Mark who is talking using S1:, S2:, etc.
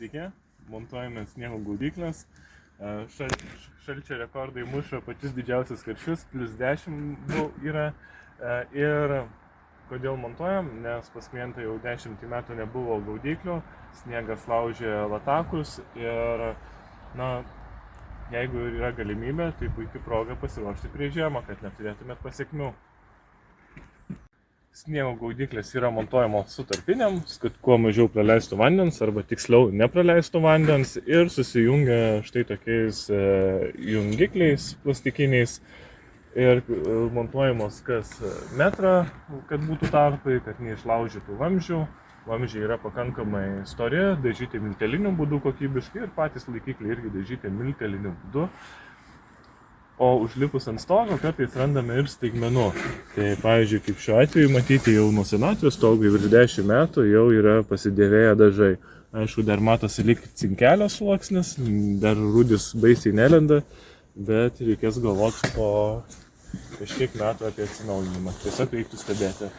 S1: Sveiki, montuojame sniego gaudyklės. Šalčio rekordai muša pačius didžiausius karščius, +10 yra. Ir kodėl montuojam? Nes pas klientą jau 10 metų nebuvo gaudyklių, sniegas laužė latakus ir jeigu yra galimybė, tai puikia proga pasiruošti prieš žiemą, kad neturėtumėt pasekmių. Sniego gaudyklės yra montuojamos su tarpinėms, kad kuo mažiau praleistų vandens, arba tiksliau nepraleistų vandens, ir susijungia štai tokiais jungikliais plastikiniais ir montuojamos kas metrą, kad būtų tarpai, kad neišlaužytų vamzdžių. Vamzdžiai yra pakankamai stori, dažyti milteliniu būdu kokybiškai ir patys laikikliai irgi dažyti milteliniu būdu. O užlipus ant stogo kartais randame ir staigmenų. Tai pavyzdžiui, kaip šiuo atveju matyti, jau nuo senatvio stogui virš 10 metų jau yra pasidėvėję dažai. Aišku, dar matosi lyg cinkelio sluoksnis, dar rūdis baisiai nelenda, bet reikės galvoti po kažkiek metų apie atsinaujinimą. Tiesiog reiktų stebėti.